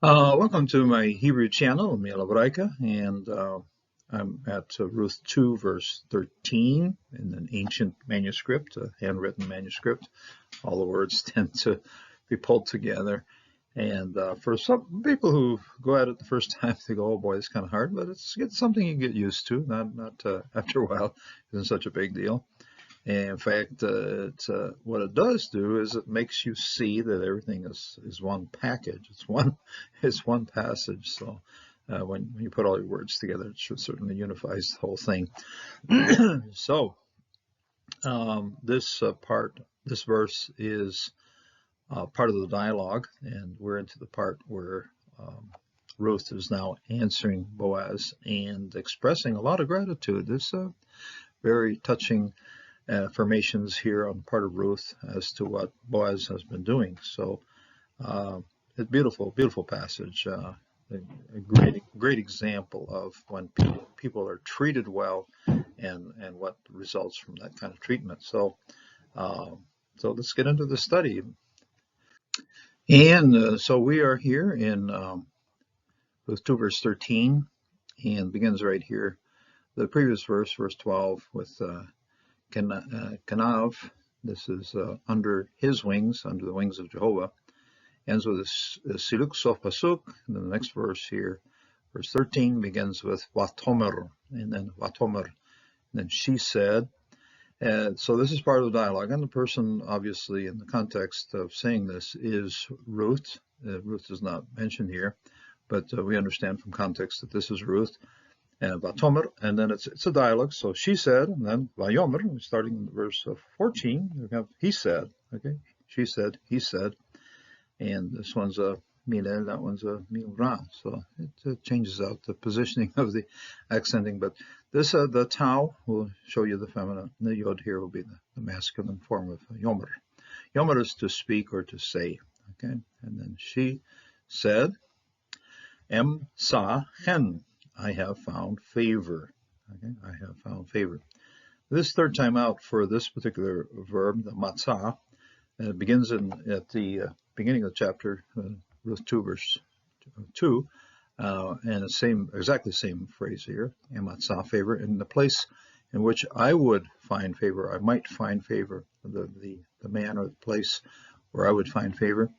Welcome to my Hebrew channel, Mila Braika, and I'm at Ruth 2, verse 13 in an ancient manuscript, a handwritten manuscript. All the words tend to be pulled together. And for some people who go at it the first time, they go, oh boy, it's kind of hard, but it's something you get used to. Not after a while, it isn't such a big deal. And in fact, what it does do is it makes you see that everything is one package. It's one passage. So when you put all your words together, it certainly unifies the whole thing. So this verse is part of the dialogue, and we're into the part where Ruth is now answering Boaz and expressing a lot of gratitude. This very touching affirmations here on the part of Ruth as to what Boaz has been doing. So a beautiful passage, a great example of when people are treated well and what results from that kind of treatment. So let's get into the study. And so we are here in Ruth 2 verse 13, and begins right here. The previous verse, verse 12, with Kanav, this is under his wings, under the wings of Jehovah, ends with a Siluk Sof Pasuk. And then the next verse here, verse 13, begins with Vatomer, and then Vatomer. And then she said. So this is part of the dialogue. And the person, obviously, in the context of saying this is Ruth. Ruth is not mentioned here, but we understand from context that this is Ruth. And Vatomer, and then it's a dialogue. So she said, and then Vayomer, starting in verse 14, we have he said. Okay, she said, he said, and this one's a Milel, that one's a Milra. So it changes out the positioning of the accenting. But this the Tau will show you the feminine. The Yod here will be the masculine form of Yomer. Yomer is to speak or to say. Okay, and then she said, Em sa hen. I have found favor. Okay, I have found favor. This third time out for this particular verb, the matzah, begins at the beginning of the chapter, Ruth 2, verse 2, and the exactly the same phrase here, matzah, favor, in the place in which I would find favor, I might find favor, the man or the place where I would find favor.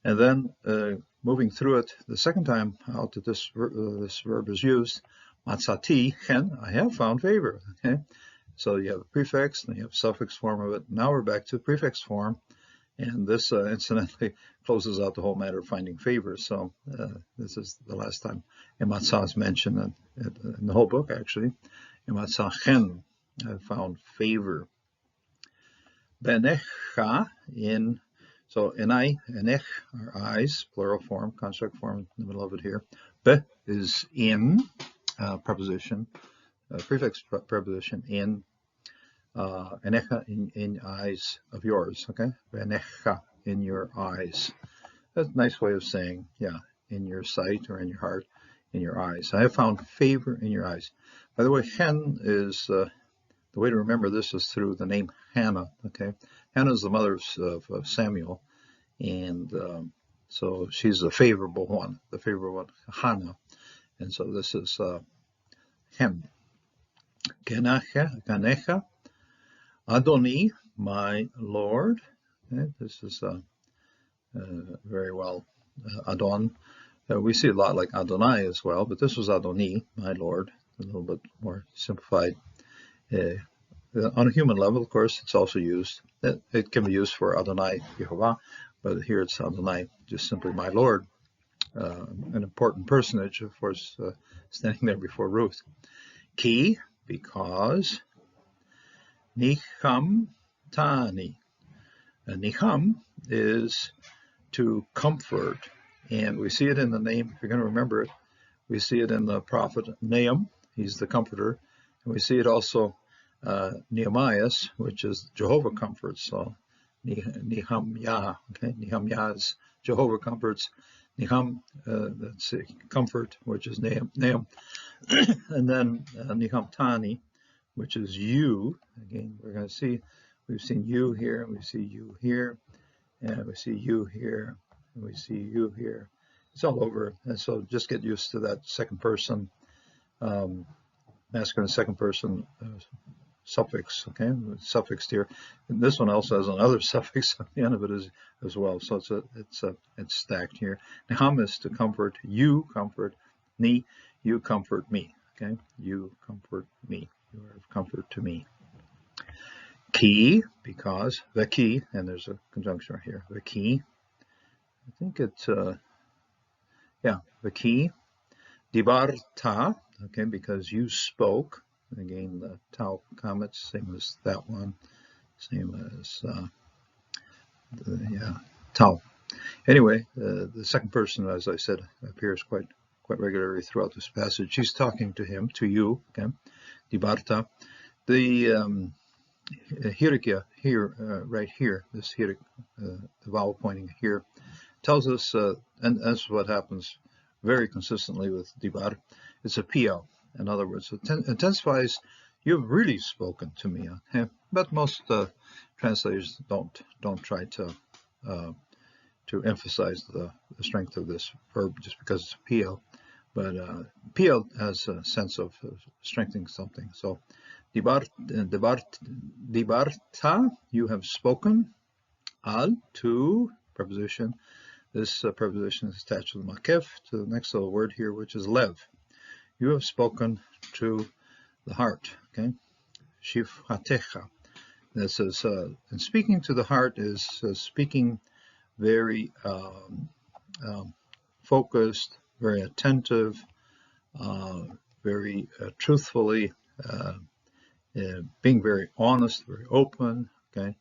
And then moving through it, the second time out that this verb is used, matzati, hen, I have found favor. Okay, so you have a prefix, and you have a suffix form of it. Now we're back to the prefix form, and this incidentally closes out the whole matter of finding favor. So this is the last time matzah is mentioned in the whole book, actually. Matzah hen, I have found favor. Benecha in. So enai, enech are eyes, plural form, construct form in the middle of it here. Be is in, preposition, prefix preposition in, enecha in eyes of yours, okay? Benecha in your eyes. That's a nice way of saying, yeah, in your sight or in your heart, in your eyes. I have found favor in your eyes. By the way, hen is, the way to remember this is through the name Hannah, okay? Hannah is the mother of Samuel, and so she's the favorable one, Hannah. And so this is him. Ganecha, Adoni, my Lord. Okay, this is very well Adon. We see a lot like Adonai as well, but this was Adoni, my Lord, a little bit more simplified. On a human level, of course, it's also used. It can be used for Adonai Yehovah, but here it's Adonai, just simply my Lord. An important personage, of course, standing there before Ruth. Ki, because Nicham Tani. Nicham is to comfort, and we see it in the name, if you're going to remember it, we see it in the prophet Nahum, he's the comforter, and we see it also Nehemiah, which is Jehovah comforts. So Niham Yah, okay, Niham Yah is Jehovah comforts. Niham, that's comfort, which is Nahum, and then Niham Tani, which is you. Again, we're going to see, we've seen you here, and we see you here, and we see you here, and we see you here, It's all over. And so just get used to that second person, masculine second person suffix, okay, suffixed here. And this one also has another suffix at the end of it as well. So it's stacked here. Neham is to comfort, you comfort, ni, you comfort me, okay, you comfort me, you are of comfort to me. Ki, because, the key, and there's a conjunction right here, the key. I think it's, the key. Dibarta, okay, because you spoke. Again, the Tau comments, same as that one, same as, Tau. Anyway, the second person, as I said, appears quite regularly throughout this passage. She's talking to him, to you, okay, Dibarta. The hirikia here, right here, this hirik, the vowel pointing here, tells us, and that's what happens very consistently with dibar, it's a PL. In other words, it intensifies, you've really spoken to me. Okay? But most translators don't try to emphasize the strength of this verb just because it's a PL. But PL has a sense of strengthening something. So dibarta, you have spoken. Al, to, preposition. This preposition is attached to the makef, to the next little word here, which is lev. You have spoken to the heart, okay? Shifhatecha. This is, and speaking to the heart is speaking very focused, very attentive, very truthfully, being very honest, very open, okay?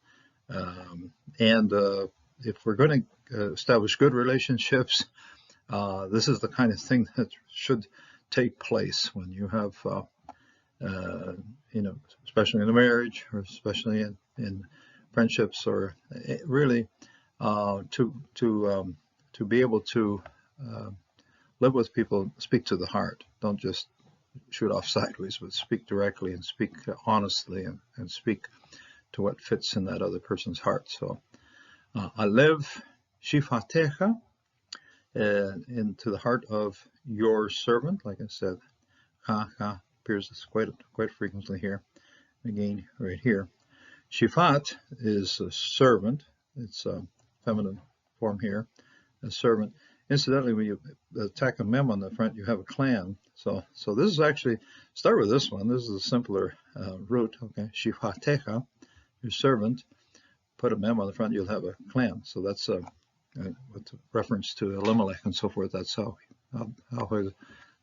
And if we're going to establish good relationships, this is the kind of thing that should take place when you have, especially in a marriage, or especially in friendships, or really to be able to live with people. Speak to the heart. Don't just shoot off sideways, but speak directly and speak honestly and speak to what fits in that other person's heart. So, Alev shifatecha, into the heart of your servant. Like I said, ha appears quite frequently here. Again, right here. Shifat is a servant. It's a feminine form here, a servant. Incidentally, when you tack a mem on the front, you have a clan. So this is actually, start with this one. This is a simpler root, okay? Shifatecha, your servant. Put a mem on the front, you'll have a clan. So that's with reference to Elimelech and so forth. That's how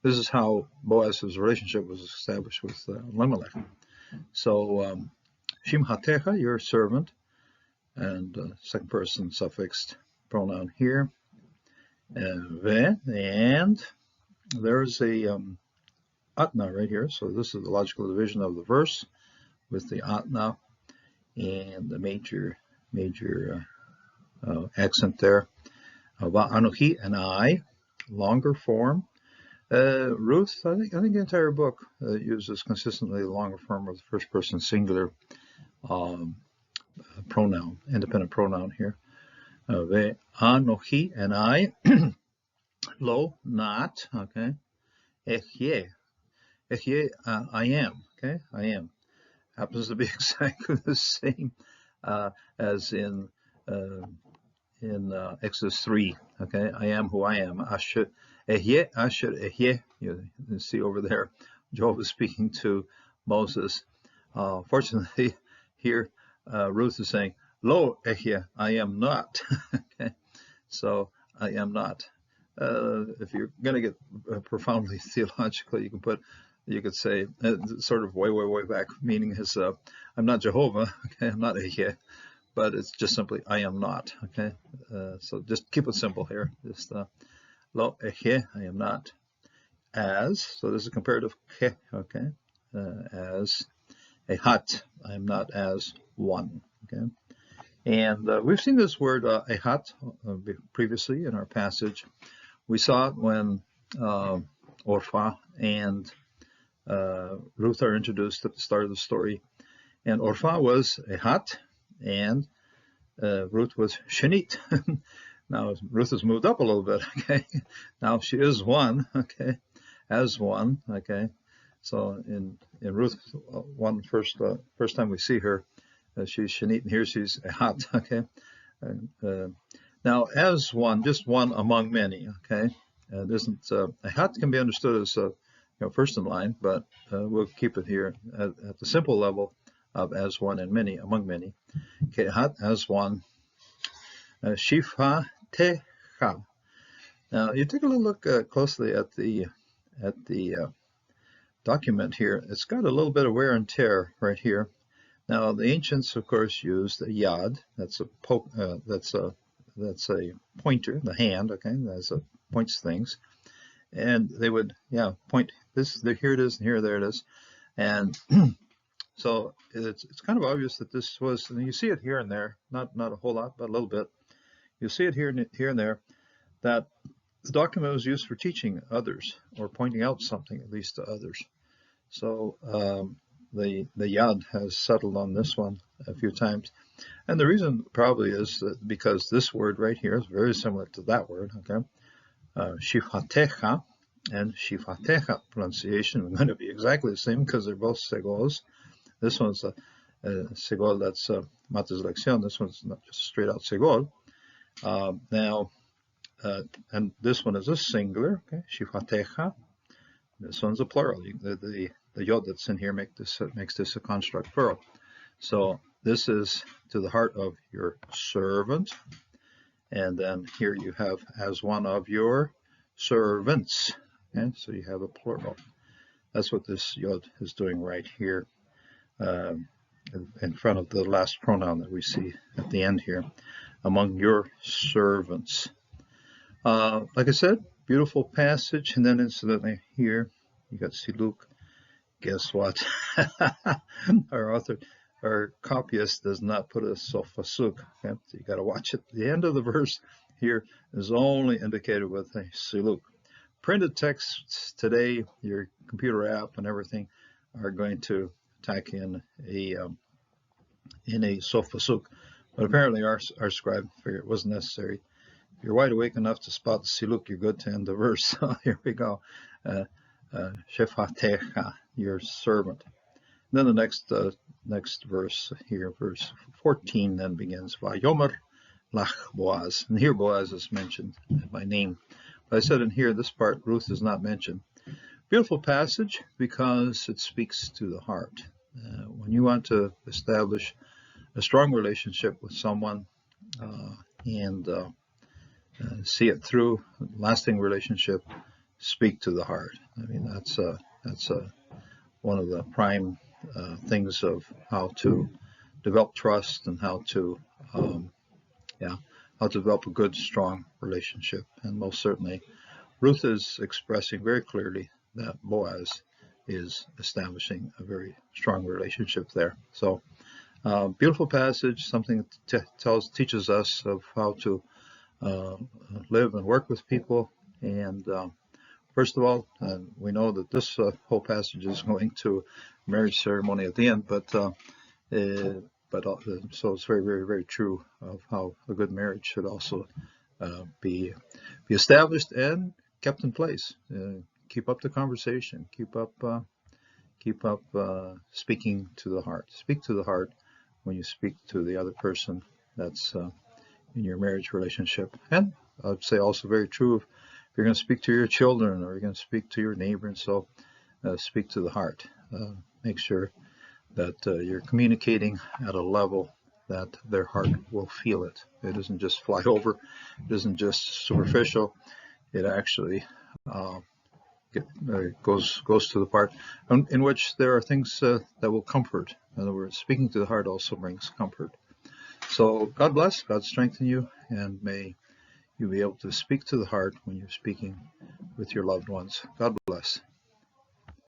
this is how Boaz's relationship was established with Elimelech. So Shimhatecha, your servant, and second person suffixed pronoun here. And there's a atna right here. So this is the logical division of the verse with the atna and the major accent there. Anochi, and I, longer form. Ruth, I think the entire book uses consistently the longer form of the first person singular pronoun, independent pronoun here. Anochi, and I, lo, not, okay. Echye, I am, okay, I am. Happens to be exactly the same as in Exodus 3, okay. I am who I am. Asher ehye. You see over there, Jehovah is speaking to Moses. Fortunately, here Ruth is saying, "Lo ehye, I am not." Okay, so I am not. If you're going to get profoundly theological, you could say sort of way back, meaning is I'm not Jehovah. Okay, I'm not ehye. But it's just simply, I am not, okay? So just keep it simple here. Just, lo ehye, I am not. As, so this is a comparative he, okay? As a hat, I am not as one, okay? And we've seen this word ehat previously in our passage. We saw it when Orpha and Ruth are introduced at the start of the story. And Orpha was ehat, and Ruth was Shanit. Now Ruth has moved up a little bit, okay? Now she is one, okay? As one, okay? So in Ruth 1, first time we see her, she's Shanit, and here she's Ehat, okay? Now as one, just one among many, okay? It isn't Ehat can be understood as first in line, but we'll keep it here at the simple level of as one and many among many. Okay, Ehat as one. Shifa Techa. Now you take a little look closely at the document here. It's got a little bit of wear and tear right here. Now the ancients, of course, used a yad. That's a pointer, the hand. Okay, that's a points things, and they would point this. Here it is, and there it is, and so it's kind of obvious that this was. And you see it here and there, not a whole lot, but a little bit. You see it here and there, that the document was used for teaching others or pointing out something, at least to others. So the yad has settled on this one a few times. And the reason probably is that because this word right here is very similar to that word, okay? Shifatecha and shifatecha pronunciation are going to be exactly the same because they're both segols. This one's a segol that's matas lección. This one's not just straight out segol. And this one is a singular, okay, shifatecha. This one's a plural. The yod that's in here makes this a construct plural. So this is to the heart of your servant, and then here you have as one of your servants. Okay, so you have a plural. That's what this yod is doing right here, in front of the last pronoun that we see at the end here. Among your servants. Like I said, beautiful passage. And then incidentally here, you got Siluk. Guess what? Our copyist does not put a sof pasuk. Okay? So you got to watch it. The end of the verse here is only indicated with a Siluk. Printed texts today, your computer app and everything are going to tack in a sof pasuk. But apparently our scribe figured it wasn't necessary. If you're wide awake enough to spot the siluk, you're good to end the verse. So here we go. Shefatecha, your servant. Then the next verse here, verse 14, then begins, Vayomer lach Boaz. And here Boaz is mentioned by name. But I said in here, this part, Ruth is not mentioned. Beautiful passage because it speaks to the heart. When you want to establish a strong relationship with someone and see it through, lasting relationship, speak to the heart. I mean, that's one of the prime things of how to develop trust and how to develop a good, strong relationship. And most certainly, Ruth is expressing very clearly that Boaz is establishing a very strong relationship there. So beautiful passage, something that teaches us of how to live and work with people. And first of all, we know that this whole passage is going to marriage ceremony at the end, but so it's very, very, very true of how a good marriage should also be established and kept in place. Keep up the conversation. Keep up speaking to the heart. Speak to the heart when you speak to the other person that's in your marriage relationship. And I'd say also very true if you're going to speak to your children or you're going to speak to your neighbor. And so speak to the heart. Make sure that you're communicating at a level that their heart will feel it. It doesn't just fly over. It isn't just superficial. It actually goes to the part in which there are things that will comfort. In other words, speaking to the heart also brings comfort. So God bless, God strengthen you, and may you be able to speak to the heart when you're speaking with your loved ones. God bless.